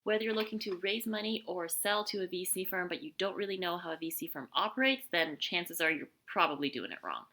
Whether you're looking to raise money or sell to a VC firm, but you don't really know how a VC firm operates, then chances are you're probably doing it wrong.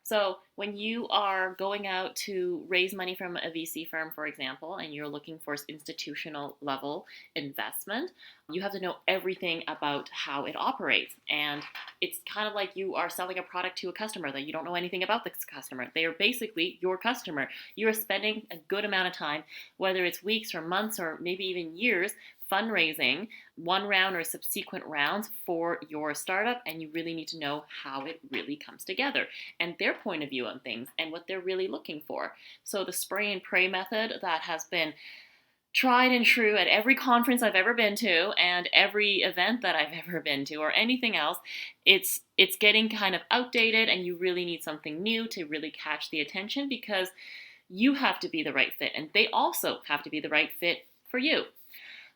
So, when you are going out to raise money from a VC firm, for example, and you're looking for institutional level investment, you have to know everything about how it operates. And it's kind of like you are selling a product to a customer that you don't know anything about this customer. They are basically your customer. You are spending a good amount of time, whether it's weeks or months or maybe even years, fundraising one round or subsequent rounds for your startup, and you really need to know how it really comes together and their point of view on things and what they're really looking for. So the spray and pray method that has been tried and true at every conference I've ever been to and every event that I've ever been to or anything else, it's getting kind of outdated, and you really need something new to really catch the attention, because you have to be the right fit and they also have to be the right fit for you.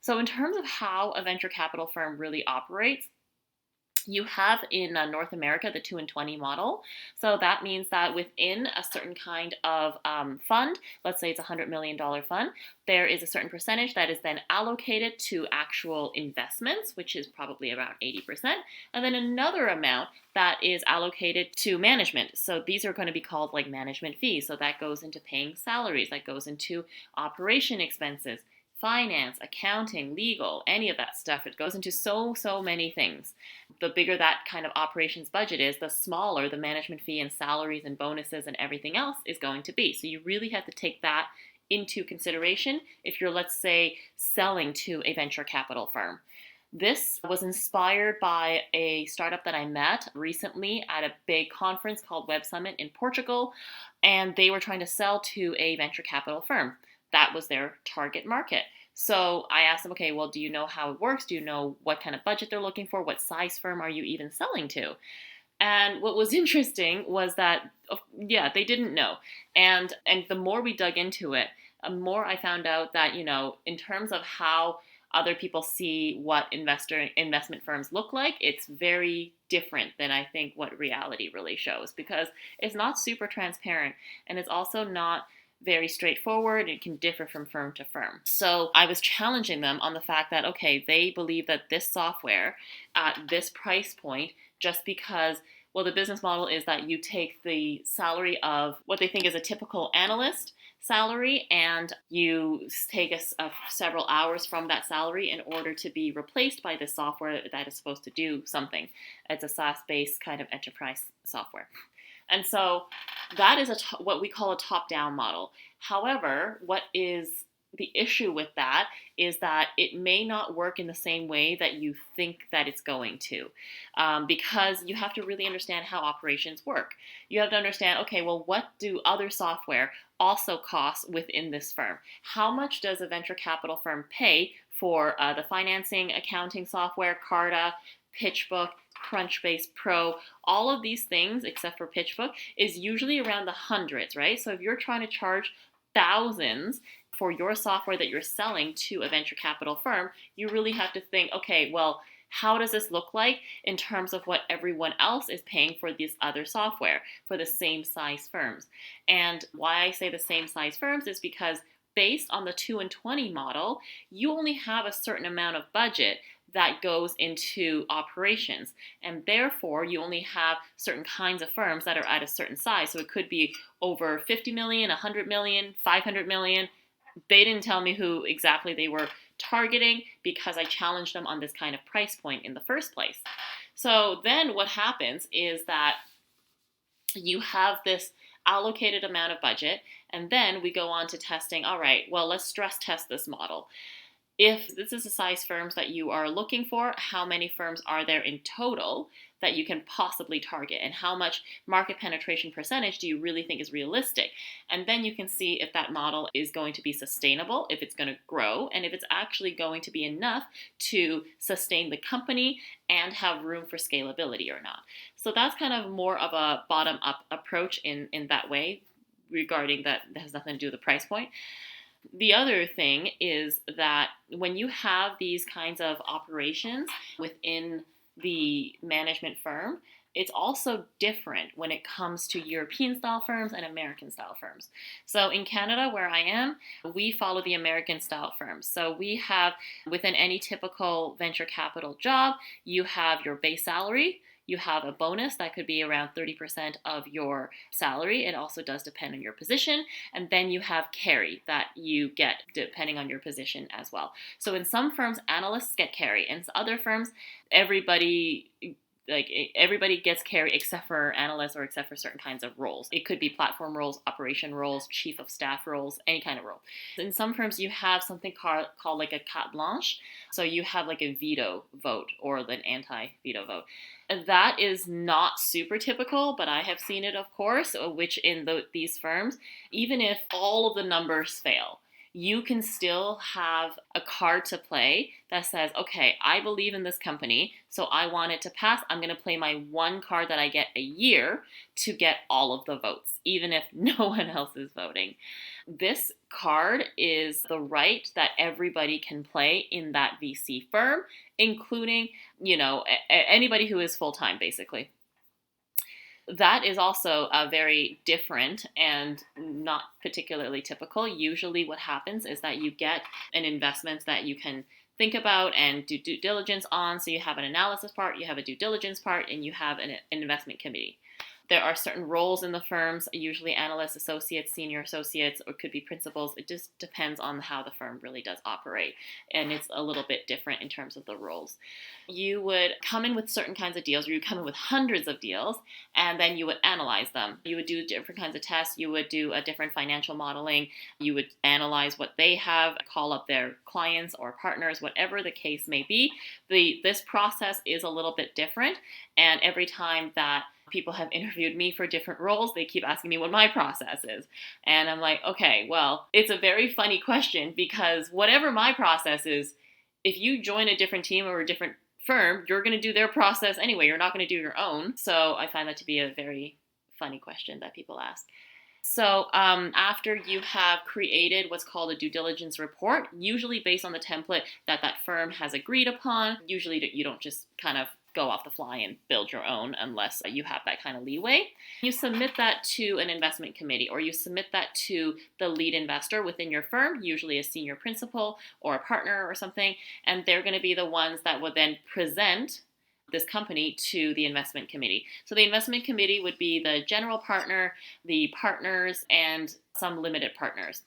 So, in terms of how a venture capital firm really operates, you have in North America the 2 and 20 model. So that means that within a certain kind of fund, let's say it's a $100 million fund, there is a certain percentage that is then allocated to actual investments, which is probably around 80%, and then another amount that is allocated to management. So these are going to be called like management fees. So that goes into paying salaries, that goes into operation expenses, finance, accounting, legal, any of that stuff. It goes into so many things. The bigger that kind of operations budget is, the smaller the management fee and salaries and bonuses and everything else is going to be. So you really have to take that into consideration if you're, let's say, selling to a venture capital firm. This was inspired by a startup that I met recently at a big conference called Web Summit in Portugal, and they were trying to sell to a venture capital firm. That was their target market. So I asked them, okay, well, do you know how it works? Do you know what kind of budget they're looking for? What size firm are you even selling to? And what was interesting was that, yeah, they didn't know. And the more we dug into it, the more I found out that, in terms of how other people see what investment firms look like, it's very different than I think what reality really shows, because it's not super transparent, and it's also not very straightforward. It can differ from firm to firm. So I was challenging them on the fact that, okay, they believe that this software at this price point, just because, well, the business model is that you take the salary of what they think is a typical analyst salary, and you take several hours from that salary in order to be replaced by the software that is supposed to do something. It's a SaaS-based kind of enterprise software. And so that is what we call a top-down model. However, what is the issue with that is that it may not work in the same way that you think that it's going to, because you have to really understand how operations work. You have to understand, okay, well, what do other software also cost within this firm? How much does a venture capital firm pay for the financing, accounting software, Carta, PitchBook, Crunchbase Pro, all of these things, except for PitchBook, is usually around the hundreds, right? So if you're trying to charge thousands for your software that you're selling to a venture capital firm, you really have to think, okay, well, how does this look like in terms of what everyone else is paying for this other software for the same size firms? And why I say the same size firms is because based on the 2 and 20 model, you only have a certain amount of budget that goes into operations. And therefore, you only have certain kinds of firms that are at a certain size. So it could be over 50 million, 100 million, 500 million. They didn't tell me who exactly they were targeting because I challenged them on this kind of price point in the first place. So then what happens is that you have this allocated amount of budget, and then we go on to testing. All right, well, let's stress test this model. If this is the size firms that you are looking for, how many firms are there in total that you can possibly target? And how much market penetration percentage do you really think is realistic? And then you can see if that model is going to be sustainable, if it's going to grow, and if it's actually going to be enough to sustain the company and have room for scalability or not. So that's kind of more of a bottom-up approach in that way, regarding that has nothing to do with the price point. The other thing is that when you have these kinds of operations within the management firm, it's also different when it comes to European style firms and American style firms. So in Canada, where I am, we follow the American style firms. So we have, within any typical venture capital job, you have your base salary. You have a bonus that could be around 30% of your salary. It also does depend on your position. And then you have carry that you get depending on your position as well. So in some firms, analysts get carry. In other firms, everybody gets carry except for analysts or except for certain kinds of roles. It could be platform roles, operation roles, chief of staff roles, any kind of role. In some firms, you have something called like a carte blanche. So you have like a veto vote or an anti-veto vote. That is not super typical, but I have seen it, of course, which in these firms, even if all of the numbers fail, you can still have a card to play that says, okay, I believe in this company, so I want it to pass. I'm going to play my one card that I get a year to get all of the votes, even if no one else is voting. This card is the right that everybody can play in that VC firm, including, anybody who is full-time, basically. That is also very different and not particularly typical. Usually what happens is that you get an investment that you can think about and do due diligence on. So you have an analysis part, you have a due diligence part, and you have an investment committee. There are certain roles in the firms, usually analysts, associates, senior associates, or could be principals. It just depends on how the firm really does operate. And it's a little bit different in terms of the roles. You would come in with certain kinds of deals, or you come in with hundreds of deals, and then you would analyze them. You would do different kinds of tests. You would do a different financial modeling. You would analyze what they have, call up their clients or partners, whatever the case may be. This process is a little bit different. And every time that people have interviewed me for different roles, they keep asking me what my process is. And I'm like, okay, well, it's a very funny question, because whatever my process is, if you join a different team or a different firm, you're going to do their process anyway. You're not going to do your own. So I find that to be a very funny question that people ask. So after you have created what's called a due diligence report, usually based on the template that that firm has agreed upon, usually you don't just kind of go off the fly and build your own unless you have that kind of leeway. You submit that to an investment committee, or you submit that to the lead investor within your firm, usually a senior principal or a partner or something, and they're going to be the ones that will then present this company to the investment committee. So the investment committee would be the general partner, the partners, and some limited partners.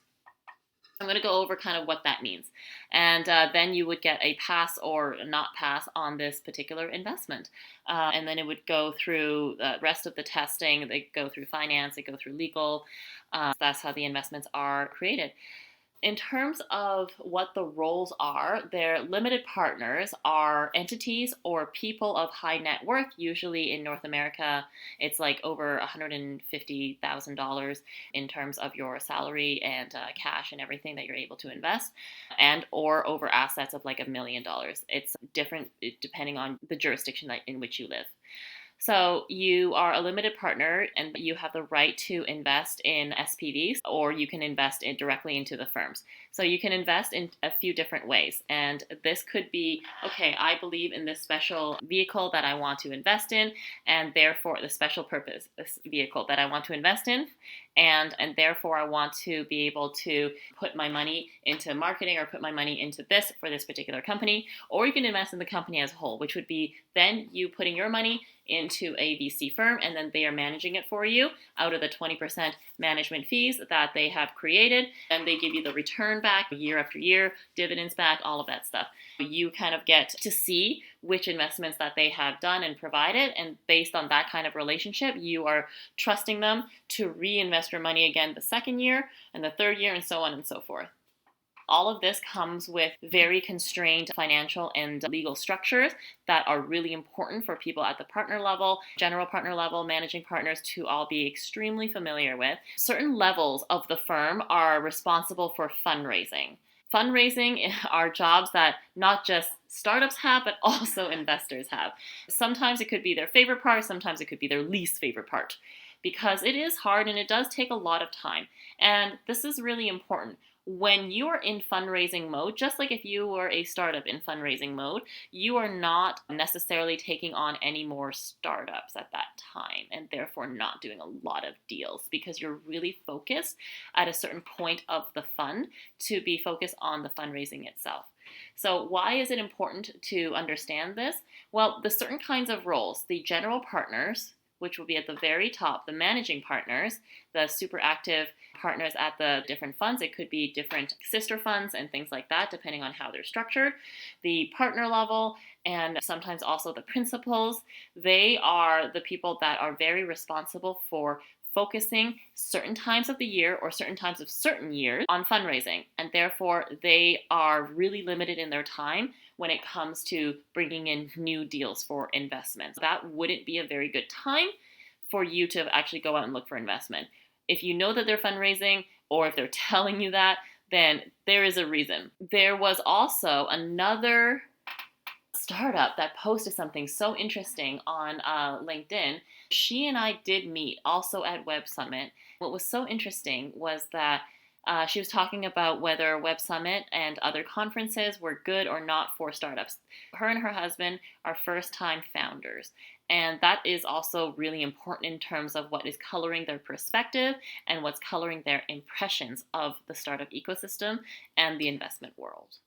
I'm going to go over kind of what that means. And then you would get a pass or not pass on this particular investment. And then it would go through the rest of the testing. They go through finance, they go through legal. That's how the investments are created. In terms of what the roles are, their limited partners are entities or people of high net worth. Usually in North America, it's like over $150,000 in terms of your salary and cash and everything that you're able to invest, and or over assets of like $1 million. It's different depending on the jurisdiction in which you live. So you are a limited partner and you have the right to invest in SPVs, or you can invest directly into the firms. So you can invest in a few different ways. And this could be, okay, I believe in this special vehicle that I want to invest in, and therefore the special purpose vehicle that I want to invest in. And therefore I want to be able to put my money into marketing or put my money into this for this particular company. Or you can invest in the company as a whole, which would be then you putting your money into a VC firm, and then they are managing it for you out of the 20% management fees that they have created, and they give you the return back year after year, dividends back, all of that stuff. You kind of get to see which investments that they have done and provided, and based on that kind of relationship, you are trusting them to reinvest your money again the second year and the third year, and so on and so forth. All of this comes with very constrained financial and legal structures that are really important for people at the partner level, general partner level, managing partners to all be extremely familiar with. Certain levels of the firm are responsible for fundraising. Fundraising are jobs that not just startups have, but also investors have. Sometimes it could be their favorite part, sometimes it could be their least favorite part, because it is hard and it does take a lot of time. And this is really important. when you are in fundraising mode, just like if you were a startup in fundraising mode, you are not necessarily taking on any more startups at that time and therefore not doing a lot of deals because you're really focused at a certain point of the fund to be focused on the fundraising itself. So why is it important to understand this? Well, the certain kinds of roles, the general partners, which will be at the very top, the managing partners, the super active partners at the different funds. It could be different sister funds and things like that, depending on how they're structured. The partner level and sometimes also the principals, they are the people that are very responsible for focusing certain times of the year or certain times of certain years on fundraising. And therefore, they are really limited in their time when it comes to bringing in new deals for investments. That wouldn't be a very good time for you to actually go out and look for investment. If you know that they're fundraising or if they're telling you that, then there is a reason. There was also another startup that posted something so interesting on LinkedIn. She and I did meet also at Web Summit. What was so interesting was that she was talking about whether Web Summit and other conferences were good or not for startups. Her and her husband are first-time founders. And that is also really important in terms of what is coloring their perspective and what's coloring their impressions of the startup ecosystem and the investment world.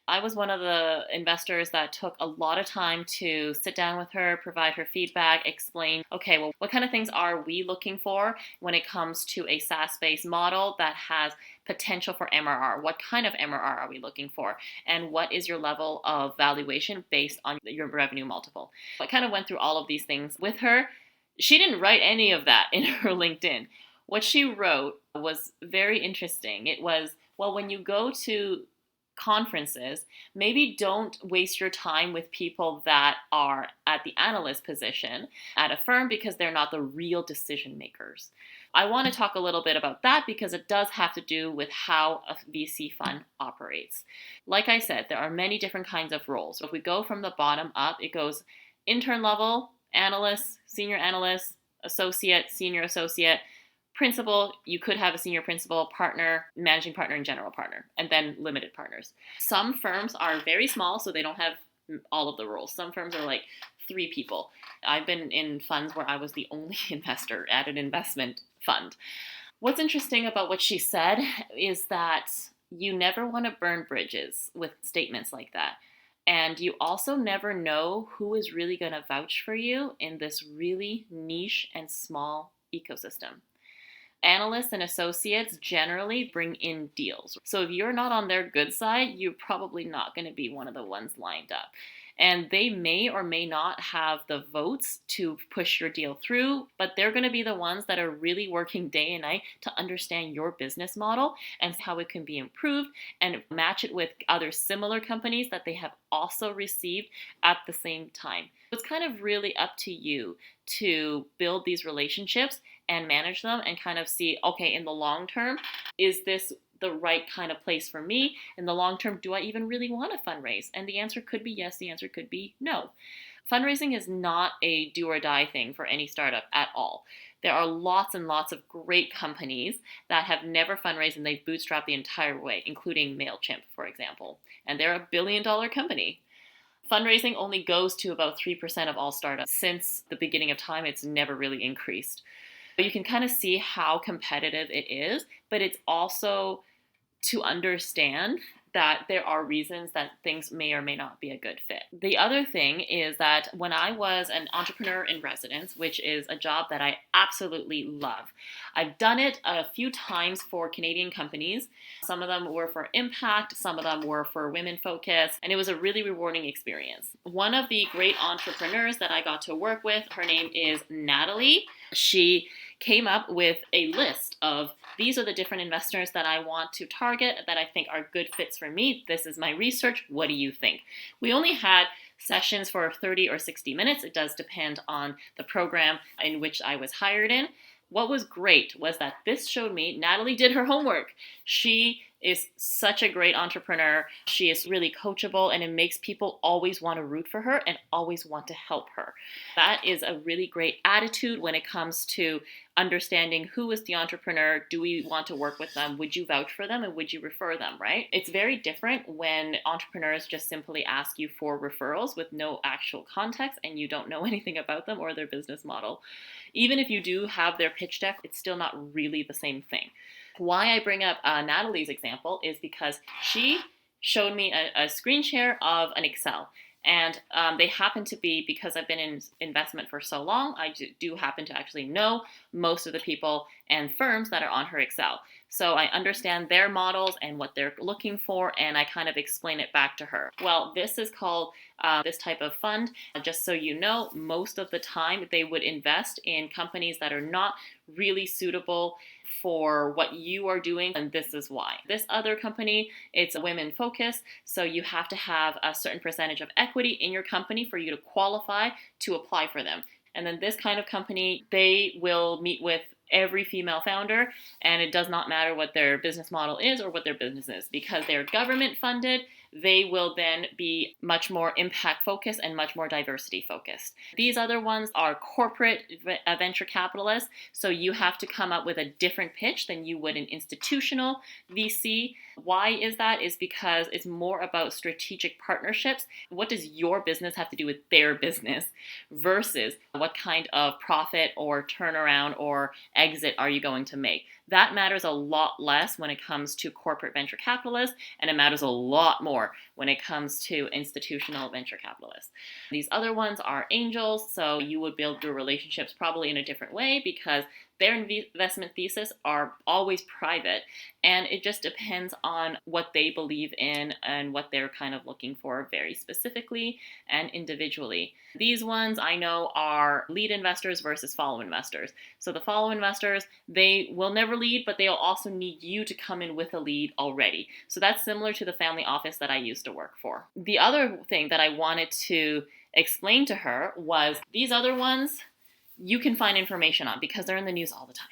I was one of the investors that took a lot of time to sit down with her, provide her feedback, explain, okay, well, what kind of things are we looking for when it comes to a SaaS-based model that has potential for MRR? What kind of MRR are we looking for? And what is your level of valuation based on your revenue multiple? I kind of went through all of these things with her. She didn't write any of that in her LinkedIn. What she wrote was very interesting. It was, well, when you go to conferences, maybe don't waste your time with people that are at the analyst position at a firm because they're not the real decision makers. I want to talk a little bit about that because it does have to do with how a VC fund operates. Like I said, there are many different kinds of roles. So if we go from the bottom up, it goes intern level, analyst, senior analyst, associate, senior associate, principal. You could have a senior principal, partner, managing partner, and general partner, and then limited partners. Some firms are very small, so they don't have all of the roles. Some firms are like 3 people. I've been in funds where I was the only investor at an investment fund. What's interesting about what she said is that you never want to burn bridges with statements like that. And you also never know who is really going to vouch for you in this really niche and small ecosystem. Analysts and associates generally bring in deals. So if you're not on their good side, you're probably not going to be one of the ones lined up. And they may or may not have the votes to push your deal through, but they're going to be the ones that are really working day and night to understand your business model and how it can be improved and match it with other similar companies that they have also received at the same time. It's kind of really up to you to build these relationships and manage them and kind of see, okay, in the long term, is this the right kind of place for me? In the long term, do I even really want to fundraise? And the answer could be yes, the answer could be no. Fundraising is not a do or die thing for any startup at all. There are lots and lots of great companies that have never fundraised and they've bootstrapped the entire way, including MailChimp, for example. And they're $1 billion company. Fundraising only goes to about 3% of all startups. Since the beginning of time, it's never really increased. You can kind of see how competitive it is, but it's also to understand that there are reasons that things may or may not be a good fit. The other thing is that when I was an entrepreneur in residence, which is a job that I absolutely love, I've done it a few times for Canadian companies. Some of them were for impact, some of them were for women focus, and it was a really rewarding experience. One of the great entrepreneurs that I got to work with, her name is Natalie. She came up with a list of these are the different investors that I want to target that I think are good fits for me. This is my research. What do you think? We only had sessions for 30 or 60 minutes. It does depend on the program in which I was hired in. What was great was that this showed me Natalie did her homework. She is such a great entrepreneur. She is really coachable, and it makes people always want to root for her and always want to help her. That is a really great attitude when it comes to understanding who is the entrepreneur. Do we want to work with them? Would you vouch for them and would you refer them, right? It's very different when entrepreneurs just simply ask you for referrals with no actual context and you don't know anything about them or their business model. Even if you do have their pitch deck, it's still not really the same thing. Why I bring up Natalie's example is because she showed me a screen share of an Excel. And they happen to be, because I've been in investment for so long, I do happen to actually know most of the people and firms that are on her Excel. So I understand their models and what they're looking for, and I kind of explain it back to her. Well, this is called this type of fund. Just so you know, most of the time they would invest in companies that are not really suitable for what you are doing, and this is why. This other company, it's women focused, so you have to have a certain percentage of equity in your company for you to qualify to apply for them. And then this kind of company, they will meet with every female founder, and it does not matter what their business model is or what their business is, because they're government funded. They will then be much more impact focused and much more diversity focused. These other ones are corporate venture capitalists, so you have to come up with a different pitch than you would an institutional VC. Why is that? Is because it's more about strategic partnerships. What does your business have to do with their business versus what kind of profit or turnaround or exit are you going to make? That matters a lot less when it comes to corporate venture capitalists, and it matters a lot more when it comes to institutional venture capitalists. These other ones are angels, so you would build your relationships probably in a different way because their investment thesis are always private, and it just depends on what they believe in and what they're kind of looking for very specifically and individually. These ones I know are lead investors versus follow investors. So the follow investors, they will never lead, but they'll also need you to come in with a lead already. So that's similar to the family office that I used to work for. The other thing that I wanted to explain to her was these other ones you can find information on because they're in the news all the time.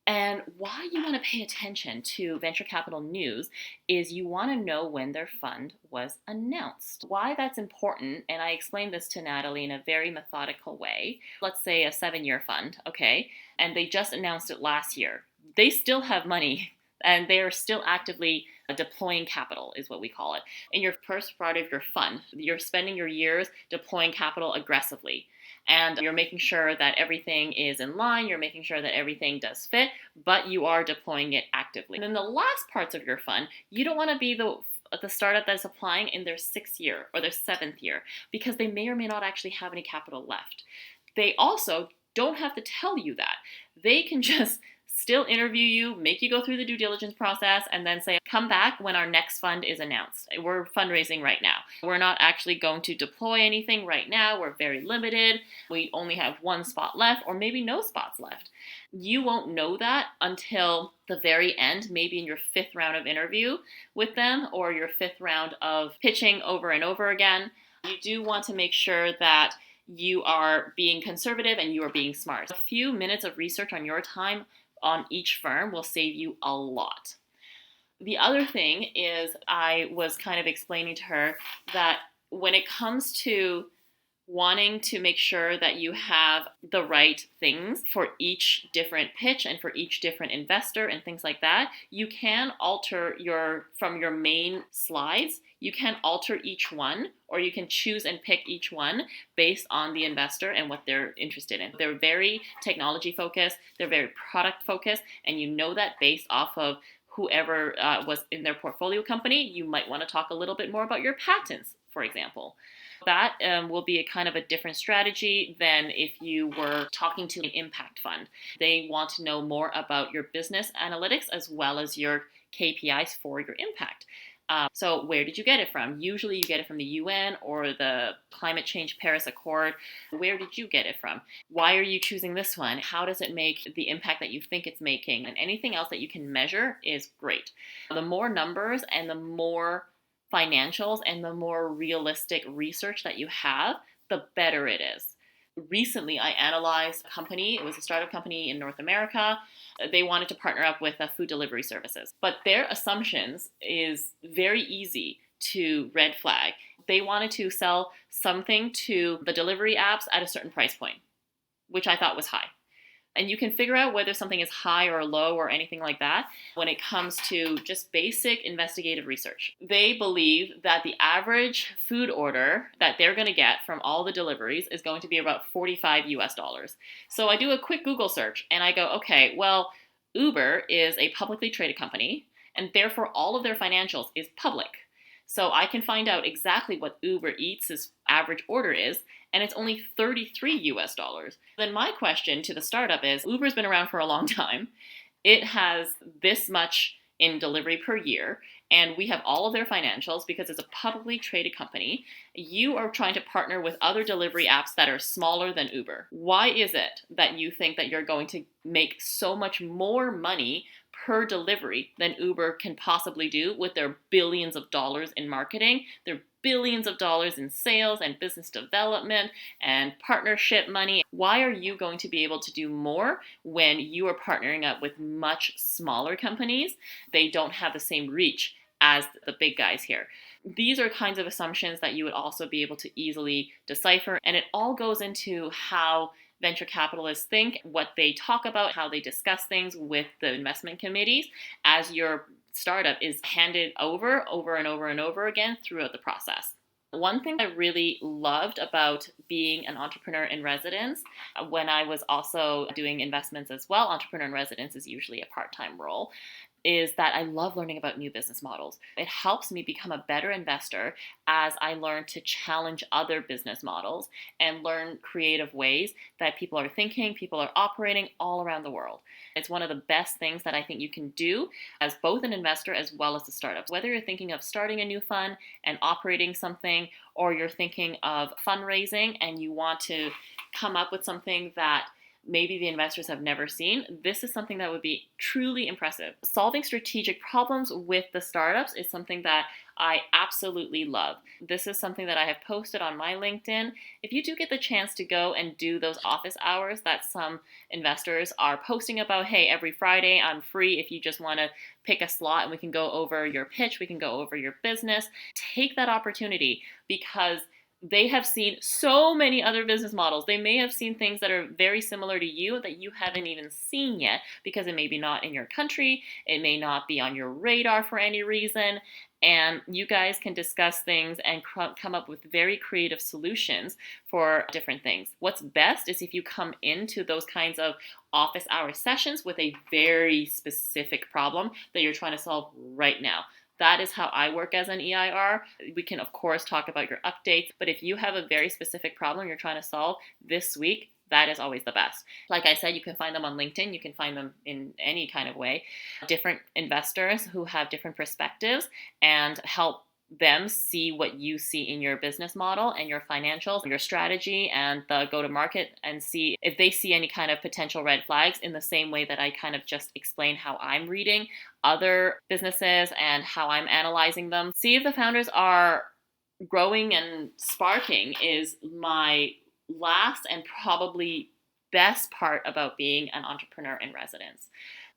And why you want to pay attention to venture capital news is you want to know when their fund was announced. Why that's important, and I explained this to Natalie in a very methodical way. Let's say a 7-year fund, okay, and they just announced it last year. They still have money and they are still actively deploying capital is what we call it. In your first part of your fund, you're spending your years deploying capital aggressively. And you're making sure that everything is in line, you're making sure that everything does fit, but you are deploying it actively. And then the last parts of your fund, you don't want to be the startup that's applying in their 6th year or their 7th year because they may or may not actually have any capital left. They also don't have to tell you that. They can just still interview you, make you go through the due diligence process, and then say, come back when our next fund is announced. We're fundraising right now. We're not actually going to deploy anything right now. We're very limited. We only have 1 spot left, or maybe no spots left. You won't know that until the very end, maybe in your 5th round of interview with them, or your 5th round of pitching over and over again. You do want to make sure that you are being conservative and you are being smart. A few minutes of research on your time on each firm will save you a lot. The other thing is I was kind of explaining to her that when it comes to wanting to make sure that you have the right things for each different pitch and for each different investor and things like that, you can alter from your main slides, you can alter each one, or you can choose and pick each one based on the investor and what they're interested in. They're very technology focused, they're very product focused, and you know that based off of whoever was in their portfolio company. You might want to talk a little bit more about your patents, for example. That will be a kind of a different strategy than if you were talking to an impact fund. They want to know more about your business analytics as well as your KPIs for your impact. So where did you get it from? Usually you get it from the UN or the Climate Change Paris Accord. Where did you get it from? Why are you choosing this one? How does it make the impact that you think it's making? And anything else that you can measure is great. The more numbers and the more financials and the more realistic research that you have, the better it is. Recently, I analyzed a company. It was a startup company in North America. They wanted to partner up with food delivery services, but their assumptions is very easy to red flag. They wanted to sell something to the delivery apps at a certain price point, which I thought was high. And you can figure out whether something is high or low or anything like that when it comes to just basic investigative research. They believe that the average food order that they're going to get from all the deliveries is going to be about 45 US dollars. So I do a quick Google search and I go, okay, well, Uber is a publicly traded company and therefore all of their financials is public. So I can find out exactly what Uber Eats' average order is, and it's only 33 US dollars. Then my question to the startup is, Uber's been around for a long time. It has this much in delivery per year, and we have all of their financials because it's a publicly traded company. You are trying to partner with other delivery apps that are smaller than Uber. Why is it that you think that you're going to make so much more money per delivery than Uber can possibly do with their billions of dollars in marketing, their billions of dollars in sales and business development and partnership money? Why are you going to be able to do more when you are partnering up with much smaller companies? They don't have the same reach as the big guys here. These are kinds of assumptions that you would also be able to easily decipher, and it all goes into how venture capitalists think, what they talk about, how they discuss things with the investment committees as your startup is handed over and over again throughout the process. One thing I really loved about being an entrepreneur in residence, when I was also doing investments as well, entrepreneur in residence is usually a part-time role, is that I love learning about new business models. It helps me become a better investor as I learn to challenge other business models and learn creative ways that people are thinking, people are operating all around the world. It's one of the best things that I think you can do as both an investor as well as a startup. Whether you're thinking of starting a new fund and operating something, or you're thinking of fundraising and you want to come up with something that maybe the investors have never seen, this is something that would be truly impressive. Solving strategic problems with the startups is something that I absolutely love. This is something that I have posted on my LinkedIn. If you do get the chance to go and do those office hours that some investors are posting about, hey, every Friday I'm free if you just want to pick a slot and we can go over your pitch, we can go over your business, take that opportunity, because they have seen so many other business models. They may have seen things that are very similar to you that you haven't even seen yet because it may be not in your country, it may not be on your radar for any reason, and you guys can discuss things and come up with very creative solutions for different things. What's best is if you come into those kinds of office hour sessions with a very specific problem that you're trying to solve right now. That is how I work as an EIR. We can, of course, talk about your updates, but if you have a very specific problem you're trying to solve this week, that is always the best. Like I said, you can find them on LinkedIn. You can find them in any kind of way. Different investors who have different perspectives and help them see what you see in your business model and your financials, your strategy, and the go-to-market, and see if they see any kind of potential red flags in the same way that I kind of just explained how I'm reading other businesses and how I'm analyzing them. See if the founders are growing and sparking is my last and probably best part about being an entrepreneur in residence.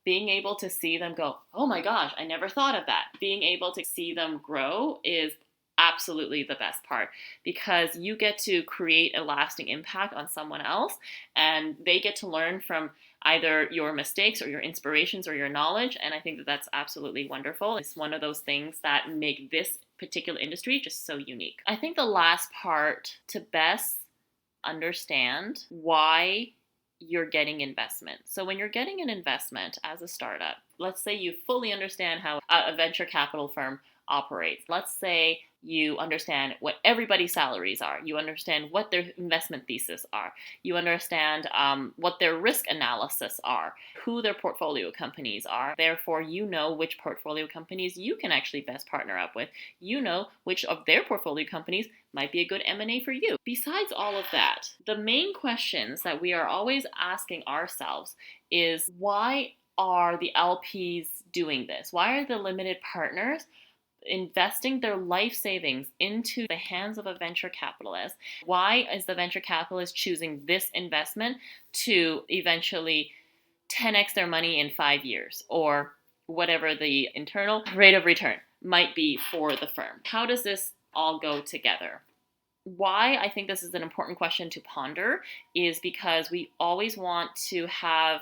Being able to see them go, oh my gosh, I never thought of that. Being able to see them grow is absolutely the best part, because you get to create a lasting impact on someone else and they get to learn from either your mistakes or your inspirations or your knowledge. And I think that that's absolutely wonderful. It's one of those things that make this particular industry just so unique. I think the last part, to best understand why you're getting investment. So when you're getting an investment as a startup, let's say you fully understand how a venture capital firm operates. Let's say you understand what everybody's salaries are. You understand what their investment thesis are. You understand what their risk analysis are, who their portfolio companies are. Therefore, you know which portfolio companies you can actually best partner up with. You know which of their portfolio companies might be a good M&A for you. Besides all of that, the main questions that we are always asking ourselves is, why are the LPs doing this? Why are the limited partners investing their life savings into the hands of a venture capitalist. Why is the venture capitalist choosing this investment to eventually 10x their money in 5 years, or whatever the internal rate of return might be for the firm? How does this all go together? Why I think this is an important question to ponder is because we always want to have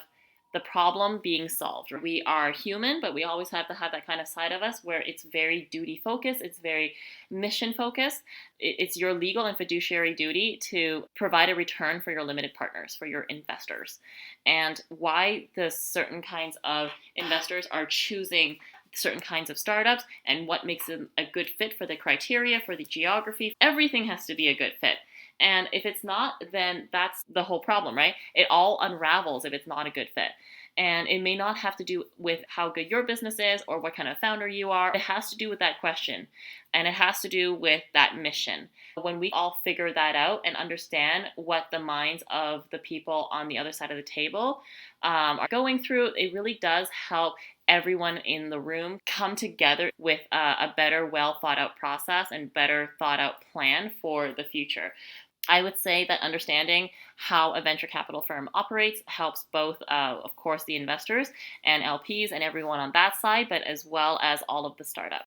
the problem being solved. We are human, but we always have to have that kind of side of us where it's very duty focused, it's very mission focused. It's your legal and fiduciary duty to provide a return for your limited partners, for your investors. And why the certain kinds of investors are choosing certain kinds of startups and what makes them a good fit for the criteria, for the geography. Everything has to be a good fit. And if it's not, then that's the whole problem, right? It all unravels if it's not a good fit. And it may not have to do with how good your business is or what kind of founder you are. It has to do with that question. And it has to do with that mission. When we all figure that out and understand what the minds of the people on the other side of the table are going through, it really does help everyone in the room come together with a better, well thought out process and better thought out plan for the future. I would say that understanding how a venture capital firm operates helps both, of course, the investors and LPs and everyone on that side, but as well as all of the startups.